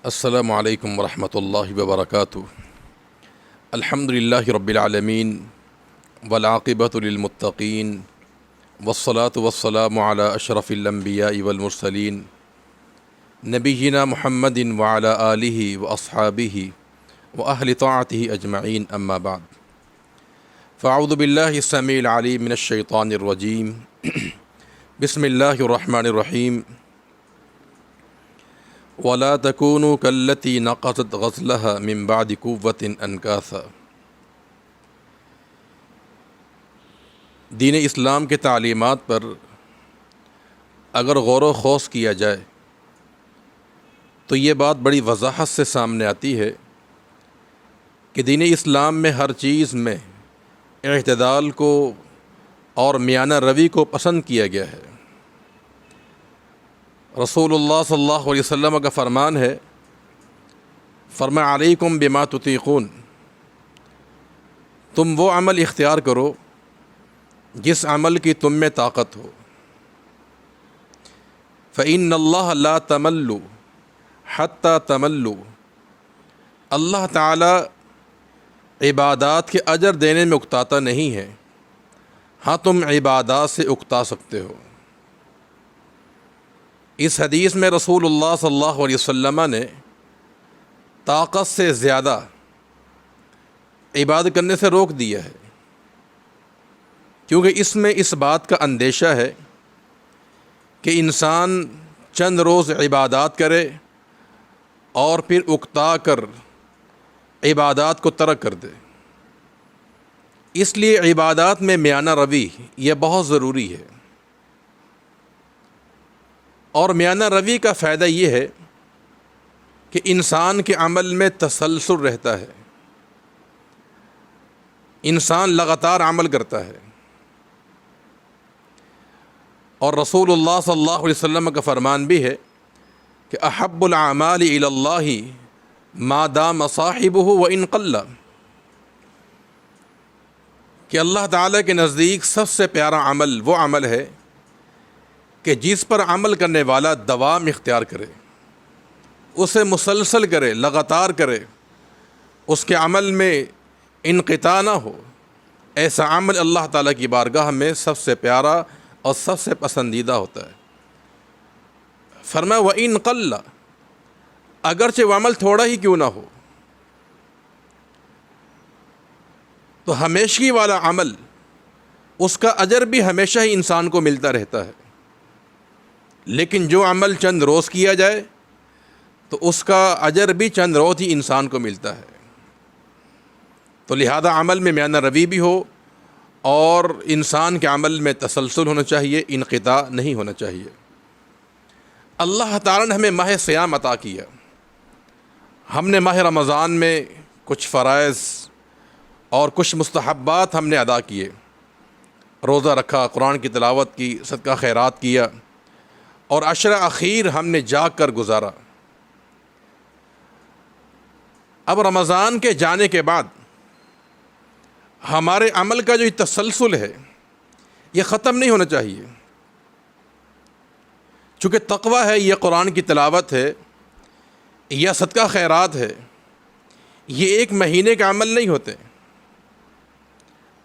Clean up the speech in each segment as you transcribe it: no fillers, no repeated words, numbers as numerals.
السلام علیکم ورحمۃ اللہ وبرکاتہ۔ الحمد للہ رب العالمین والعاقبۃ للمتقین والصلاة والسلام علی اشرف الانبیاء والمرسلین نبینا محمد وعلی آلہ واصحابہ واہل طاعتہ اجمعین، اما بعد فاعوذ باللہ السمیع العلیم من الشیطان الرجیم بسم اللہ الرحمن الرحیم وَلَا تَكُونُوا كَالَّتِي نَقَضَتْ غَزْلَهَا مِن بَعْدِ قُوَّةٍ أَنْكَاثًا۔ دین اسلام کے تعلیمات پر اگر غور و خوض کیا جائے تو یہ بات بڑی وضاحت سے سامنے آتی ہے کہ دین اسلام میں ہر چیز میں اعتدال کو اور میانہ روی کو پسند کیا گیا ہے۔ رسول اللہ صلی اللہ علیہ وسلم کا فرمان ہے، فرمایا علیکم بما تطیقون، تم وہ عمل اختیار کرو جس عمل کی تم میں طاقت ہو۔ فإن اللہ لا تملوا حتی تملوا، اللہ تعالی عبادات کے اجر دینے میں اکتاتا نہیں ہے، ہاں تم عبادات سے اکتا سکتے ہو۔ اس حدیث میں رسول اللہ صلی اللہ علیہ وسلم نے طاقت سے زیادہ عبادت کرنے سے روک دیا ہے، کیونکہ اس میں اس بات کا اندیشہ ہے کہ انسان چند روز عبادات کرے اور پھر اکتا کر عبادات کو ترک کر دے۔ اس لیے عبادات میں میانہ روی یہ بہت ضروری ہے، اور میانہ روی کا فائدہ یہ ہے کہ انسان کے عمل میں تسلسل رہتا ہے، انسان لگاتار عمل کرتا ہے۔ اور رسول اللہ صلی اللہ علیہ وسلم کا فرمان بھی ہے کہ احب الاعمال الی اللہ ما دام صاحبہ وان قل، کہ اللہ تعالیٰ کے نزدیک سب سے پیارا عمل وہ عمل ہے کہ جس پر عمل کرنے والا دوام اختیار کرے، اسے مسلسل کرے، لگاتار کرے، اس کے عمل میں انقطاع نہ ہو۔ ایسا عمل اللہ تعالیٰ کی بارگاہ میں سب سے پیارا اور سب سے پسندیدہ ہوتا ہے۔ فرمایا وَإِن قَلَّ، اگرچہ وہ عمل تھوڑا ہی کیوں نہ ہو، تو ہمیشگی والا عمل اس کا اجر بھی ہمیشہ ہی انسان کو ملتا رہتا ہے، لیکن جو عمل چند روز کیا جائے تو اس کا اجر بھی چند روز ہی انسان کو ملتا ہے۔ تو لہذا عمل میں میانہ روی بھی ہو اور انسان کے عمل میں تسلسل ہونا چاہیے، انقطاع نہیں ہونا چاہیے۔ اللہ تعالیٰ نے ہمیں ماہ صیام عطا کیا، ہم نے ماہ رمضان میں کچھ فرائض اور کچھ مستحبات ہم نے ادا کیے، روزہ رکھا، قرآن کی تلاوت کی، صدقہ خیرات کیا، اور عشر اخیر ہم نے جاگ کر گزارا۔ اب رمضان کے جانے کے بعد ہمارے عمل کا جو تسلسل ہے یہ ختم نہیں ہونا چاہیے، چونکہ تقویٰ ہے، یہ قرآن کی تلاوت ہے یا صدقہ خیرات ہے، یہ ایک مہینے کا عمل نہیں ہوتے۔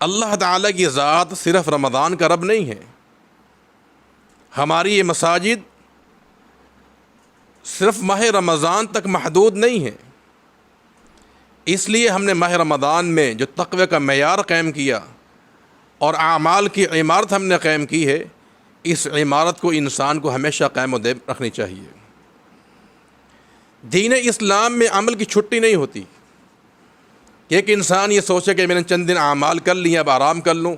اللہ تعالیٰ کی ذات صرف رمضان کا رب نہیں ہے، ہماری یہ مساجد صرف ماہ رمضان تک محدود نہیں ہے، اس لیے ہم نے ماہ رمضان میں جو تقوی کا معیار قائم کیا اور اعمال کی عمارت ہم نے قائم کی ہے، اس عمارت کو انسان کو ہمیشہ قائم و دائم رکھنی چاہیے۔ دین اسلام میں عمل کی چھٹی نہیں ہوتی کہ ایک انسان یہ سوچے کہ میں نے چند دن اعمال کر لیے اب آرام کر لوں۔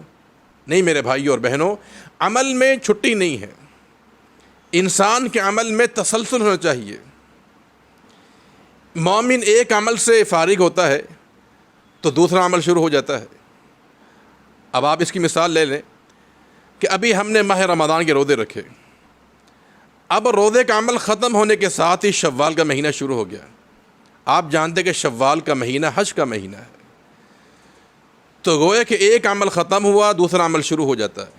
نہیں میرے بھائیوں اور بہنوں، عمل میں چھٹی نہیں ہے، انسان کے عمل میں تسلسل ہونا چاہیے۔ مومن ایک عمل سے فارغ ہوتا ہے تو دوسرا عمل شروع ہو جاتا ہے۔ اب آپ اس کی مثال لے لیں کہ ابھی ہم نے ماہ رمضان کے روزے رکھے، اب روزے کا عمل ختم ہونے کے ساتھ ہی شوال کا مہینہ شروع ہو گیا۔ آپ جانتے کہ شوال کا مہینہ حج کا مہینہ ہے، تو گویا کہ ایک عمل ختم ہوا دوسرا عمل شروع ہو جاتا ہے۔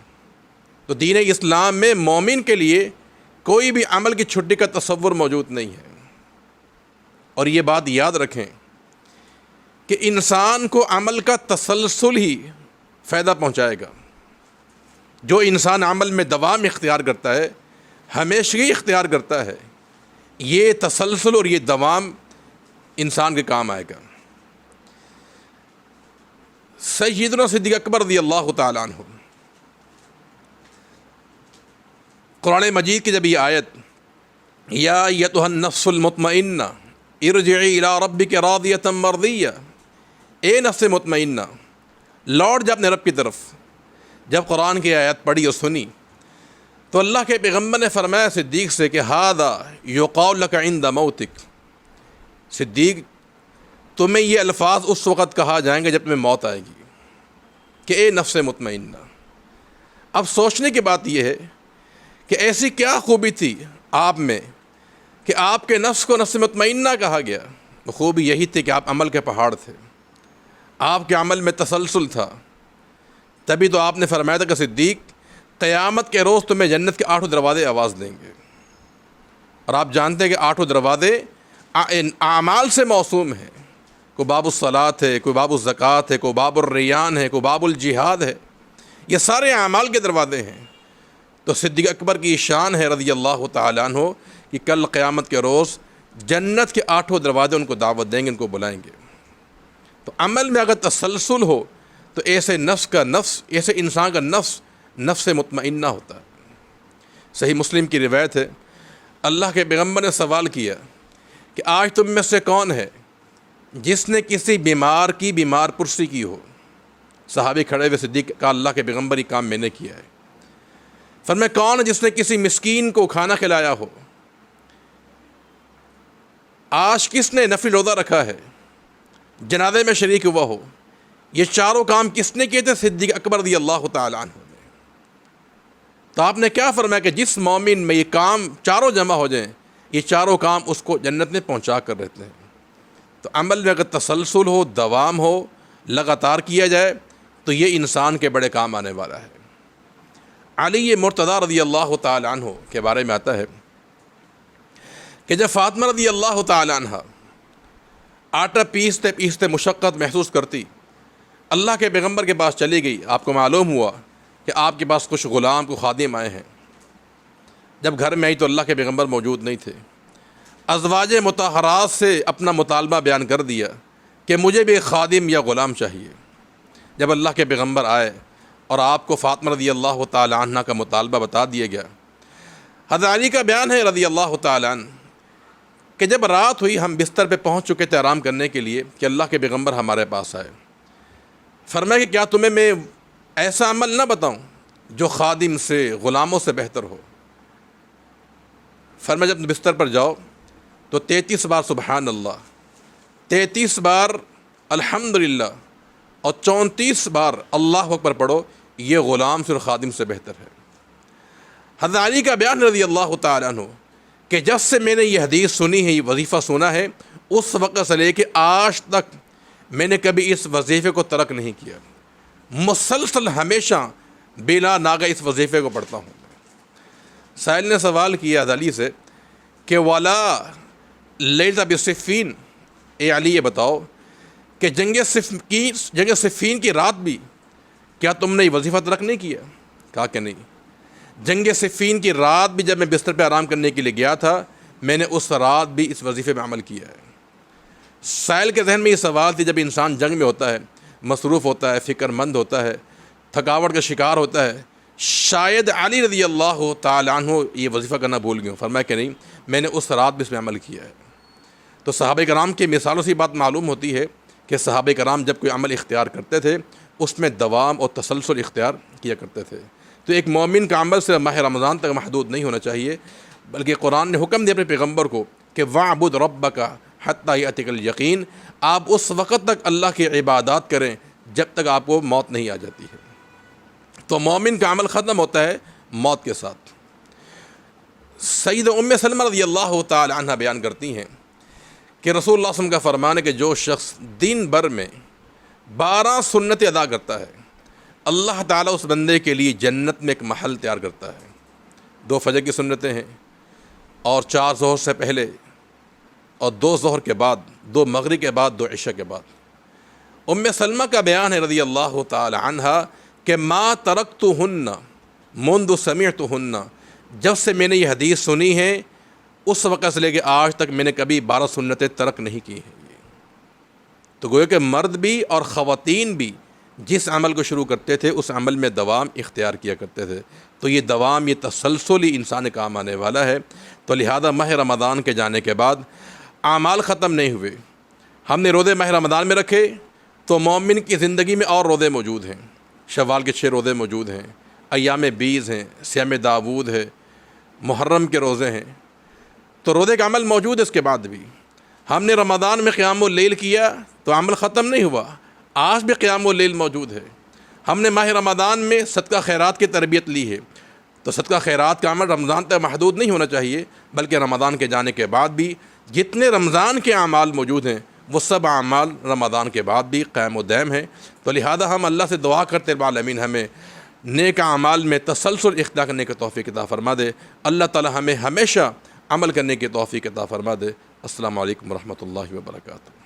تو دین اسلام میں مومن کے لیے کوئی بھی عمل کی چھٹی کا تصور موجود نہیں ہے۔ اور یہ بات یاد رکھیں کہ انسان کو عمل کا تسلسل ہی فائدہ پہنچائے گا. جو انسان عمل میں دوام اختیار کرتا ہے، ہمیشگی اختیار کرتا ہے، یہ تسلسل اور یہ دوام انسان کے کام آئے گا. سیدنا صدیق اکبر رضی اللہ تعالیٰ عنہ، قرآن مجید کی جب یہ آیت یا ایتھا النفس المطمئنہ ارجعی الی ربک راضیۃ مرضیہ، اے نفس مطمئنہ لوٹ جا اپنے رب کی طرف. جب قرآن کی آیت پڑھی اور سنی تو اللہ کے پیغمبر نے فرمایا صدیق سے کہ ھذا یقال لک عند موتک، صدیق تمہیں یہ الفاظ اس وقت کہا جائیں گے جب تمہیں موت آئے گی کہ اے نفس مطمئنہ. اب سوچنے کی بات یہ ہے کہ ایسی کیا خوبی تھی آپ میں کہ آپ کے نفس کو نفس مطمئنہ کہا گیا؟ وہ خوبی یہی تھی کہ آپ عمل کے پہاڑ تھے، آپ کے عمل میں تسلسل تھا. تبھی تو آپ نے فرمایا تھا کہ صدیق قیامت کے روز تمہیں جنت کے 8 دروازے آواز دیں گے. اور آپ جانتے ہیں کہ 8 دروازے اعمال سے موسوم ہیں. کوئی باب الصلاۃ ہے، کوئی باب الزکوٰۃ ہے، کوئی باب الریان ہے، کوئی باب الجہاد ہے. یہ سارے اعمال کے دروازے ہیں. تو صدیق اکبر کی شان ہے رضی اللہ تعالیٰ عنہ کہ کل قیامت کے روز جنت کے 8 دروازے ان کو دعوت دیں گے، ان کو بلائیں گے. تو عمل میں اگر تسلسل ہو تو ایسے انسان کا نفس مطمئنہ ہوتا ہے. صحیح مسلم کی روایت ہے، اللہ کے پیغمبر نے سوال کیا کہ آج تم میں سے کون ہے جس نے کسی بیمار کی بیمار پرسی کی ہو؟ صحابی کھڑے ہوئے، صدیق کا اللہ کے پیغمبر یہ کام میں نے کیا ہے. فرمایا کون ہے جس نے کسی مسکین کو کھانا کھلایا ہو؟ آج کس نے نفلی روزہ رکھا ہے؟ جنازے میں شریک ہوا ہو؟ یہ چاروں کام کس نے کیے تھے؟ صدیق اکبر رضی اللہ تعالیٰ عنہ نے. تو آپ نے کیا فرمایا کہ جس مومن میں یہ کام چاروں جمع ہو جائیں، یہ چاروں کام اس کو جنت میں پہنچا کر رہتے ہیں. تو عمل میں اگر تسلسل ہو، دوام ہو، لگاتار کیا جائے تو یہ انسان کے بڑے کام آنے والا ہے. علی مرتضیٰ رضی اللہ تعالیٰ عنہ کے بارے میں آتا ہے کہ جب فاطمہ رضی اللہ تعالیٰ عنہ آٹا پیستے پیستے مشقت محسوس کرتی، اللہ کے پیغمبر کے پاس چلی گئی. آپ کو معلوم ہوا کہ آپ کے پاس کچھ غلام کو خادم آئے ہیں. جب گھر میں آئی تو اللہ کے پیغمبر موجود نہیں تھے. ازواج مطہرات سے اپنا مطالبہ بیان کر دیا کہ مجھے بھی ایک خادم یا غلام چاہیے. جب اللہ کے پیغمبر آئے اور آپ کو فاطمہ رضی اللہ تعالیٰ عنہ کا مطالبہ بتا دیا گیا. حضرت علی کا بیان ہے رضی اللہ تعالیٰ عنہ کہ جب رات ہوئی ہم بستر پہ پہنچ چکے تھے آرام کرنے کے لیے کہ اللہ کے پیغمبر ہمارے پاس آئے. فرمایا کہ کیا تمہیں میں ایسا عمل نہ بتاؤں جو خادم سے، غلاموں سے بہتر ہو؟ فرمایا جب بستر پر جاؤ تو 33 بار سبحان اللہ، 33 بار الحمدللہ اور 34 بار اللہ اکبر پڑھو. یہ غلام سے اور خادم سے بہتر ہے. حضرت علی کا بیان رضی اللہ تعالیٰ عنہ کہ جب سے میں نے یہ حدیث سنی ہے، یہ وظیفہ سنا ہے، اس وقت سے لے کے آج تک میں نے کبھی اس وظیفے کو ترک نہیں کیا. مسلسل ہمیشہ بلا ناغہ اس وظیفے کو پڑھتا ہوں. سائل نے سوال کیا حضرت علی سے کہ ولا لیلۃ بصفین، اے علی یہ بتاؤ کہ جنگ صفین کی رات بھی کیا تم نے یہ وظیفہ ترک نہیں کیا؟ کہا کہ نہیں. جنگ صفین کی رات بھی جب میں بستر پہ آرام کرنے کے لیے گیا تھا، میں نے اس رات بھی اس وظیفے میں عمل کیا ہے. سائل کے ذہن میں یہ سوال تھی، جب انسان جنگ میں ہوتا ہے، مصروف ہوتا ہے، فکر مند ہوتا ہے، تھکاوٹ کا شکار ہوتا ہے، شاید علی رضی اللہ تعالیٰ عنہ یہ وظیفہ کرنا بھول گئے. فرمایا کہ نہیں، میں نے اس رات بھی اس میں عمل کیا ہے. تو صحابہ کرام کی مثالوں سے بات معلوم ہوتی ہے کہ صحابہ کرام جب کوئی عمل اختیار کرتے تھے اس میں دوام اور تسلسل اختیار کیا کرتے تھے. تو ایک مومن کا عمل صرف ماہ رمضان تک محدود نہیں ہونا چاہیے، بلکہ قرآن نے حکم دیا اپنے پیغمبر کو کہ وَاعْبُدْ رَبَّكَ حَتَّىٰ يَأْتِيَكَ الْيَقِينُ، آپ اس وقت تک اللہ کی عبادات کریں جب تک آپ کو موت نہیں آ جاتی ہے. تو مومن کا عمل ختم ہوتا ہے موت کے ساتھ. سیدہ ام سلمہ رضی اللہ تعالی عنہ بیان کرتی ہیں کہ رسول اللہ صلی اللہ علیہ وسلم کا فرمان ہے کہ جو شخص دن بھر میں 12 سنتیں ادا کرتا ہے، اللہ تعالیٰ اس بندے کے لیے جنت میں ایک محل تیار کرتا ہے. 2 فجر کی سنتیں ہیں اور 4 ظہر سے پہلے اور 2 ظہر کے بعد، 2 مغرب کے بعد، 2 عشاء کے بعد۔ سلمہ کا بیان ہے رضی اللہ تعالی عنہا کہ ما ترکتہن منذ سمعتہن، جب سے میں نے یہ حدیث سنی ہے اس وقت سے لے کے آج تک میں نے کبھی 12 سنتیں ترک نہیں کی ہیں۔ تو گویا کہ مرد بھی اور خواتین بھی جس عمل کو شروع کرتے تھے اس عمل میں دوام اختیار کیا کرتے تھے، تو یہ دوام، یہ تسلسل ہی انسان کام آنے والا ہے۔ تو لہذا ماہ رمضان کے جانے کے بعد اعمال ختم نہیں ہوئے، ہم نے روزے ماہ رمضان میں رکھے تو مومن کی زندگی میں اور روزے موجود ہیں، شوال کے 6 روزے موجود ہیں، ایام بیز ہیں، صیام داود ہے، محرم کے روزے ہیں، تو روزے کا عمل موجود ہے۔ اس کے بعد بھی ہم نے رمضان میں قیام اللیل کیا تو عمل ختم نہیں ہوا، آج بھی قیام اللیل موجود ہے۔ ہم نے ماہ رمضان میں صدقہ خیرات کی تربیت لی ہے، تو صدقہ خیرات کا عمل رمضان تک محدود نہیں ہونا چاہیے، بلکہ رمضان کے جانے کے بعد بھی جتنے رمضان کے اعمال موجود ہیں وہ سب اعمال رمضان کے بعد بھی قائم و دائم ہیں۔ تو لہذا ہم اللہ سے دعا کرتے رب العالمین ہمیں نیک اعمال میں تسلسل اختیار کرنے کی توفیق عطا فرما دے۔ اللہ تعالی ہمیں ہمیشہ عمل کرنے کی توفیق عطا فرما دے۔ السلام علیکم ورحمۃ اللہ وبرکاتہ۔